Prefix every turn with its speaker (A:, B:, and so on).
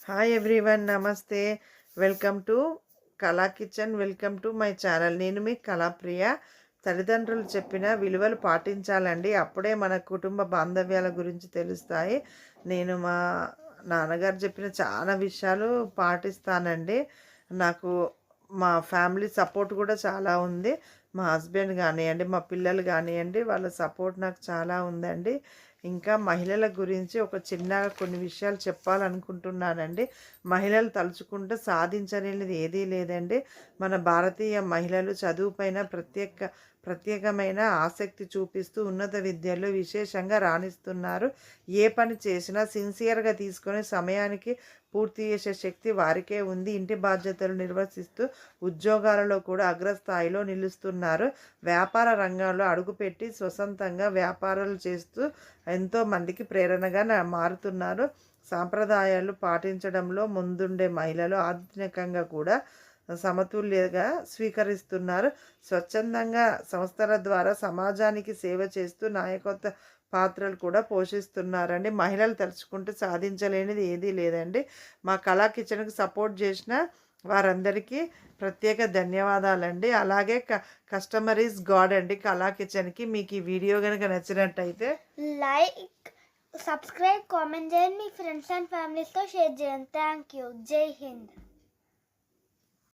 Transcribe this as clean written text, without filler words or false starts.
A: Hi everyone, నమస్తే. Welcome to కళా kitchen. Welcome to my channel. నేను మీ కళాప్రియ. తల్లిదండ్రులు చెప్పిన విలువలు పాటించాలండి, అప్పుడే మన కుటుంబ బాంధవ్యాల గురించి తెలుస్తాయి. నేను మా నాన్నగారు చెప్పిన చాలా విషయాలు పాటిస్తానండి. నాకు మా ఫ్యామిలీ సపోర్ట్ కూడా చాలా ఉంది. మా హస్బెండ్ కానివ్వండి, మా పిల్లలు కానివ్వండి, వాళ్ళ సపోర్ట్ నాకు చాలా ఉందండి. ఇంకా మహిళల గురించి ఒక చిన్నగా కొన్ని విషయాలు చెప్పాలనుకుంటున్నానండి. మహిళలు తలుచుకుంటే సాధించలేనిది ఏదీ లేదండి. మన భారతీయ మహిళలు చదువుపైన ప్రత్యేకమైన ఆసక్తి చూపిస్తూ ఉన్నత విద్యలో విశేషంగా రాణిస్తున్నారు. ఏ పని చేసినా సిన్సియర్గా తీసుకొని సమయానికి పూర్తి చేసే శక్తి వారికే ఉంది. ఇంటి బాధ్యతలు నిర్వర్తిస్తూ ఉద్యోగాలలో కూడా అగ్రస్థాయిలో నిలుస్తున్నారు. వ్యాపార రంగంలో అడుగుపెట్టి స్వతంత్రంగా వ్యాపారాలు చేస్తూ ఎంతోమందికి ప్రేరణగా మారుతున్నారు. సాంప్రదాయాలు పాటించడంలో ముందుండే మహిళలు ఆధునికంగా కూడా సమతుల్యంగా స్వీకరిస్తున్నారు. స్వచ్ఛందంగా సంస్థల ద్వారా సమాజానికి సేవ చేస్తూ నాయకత్వ పాత్రలు కూడా పోషిస్తున్నారండి. మహిళలు తలుచుకుంటే సాధించలేనిది ఏదీ లేదండి. మా కళా కిచెన్కి సపోర్ట్ చేసిన వారందరికీ ప్రత్యేక ధన్యవాదాలండి. అలాగే కస్టమర్ ఈజ్ గాడ్ అండి కళా కిచెన్కి. మీకు ఈ వీడియో కనుక నచ్చినట్టయితే
B: లైక్, సబ్స్క్రైబ్, కామెంట్ చేయండి. మీ ఫ్రెండ్స్ అండ్ ఫ్యామిలీస్తో షేర్ చేయండి. Thank you. జై హింద్.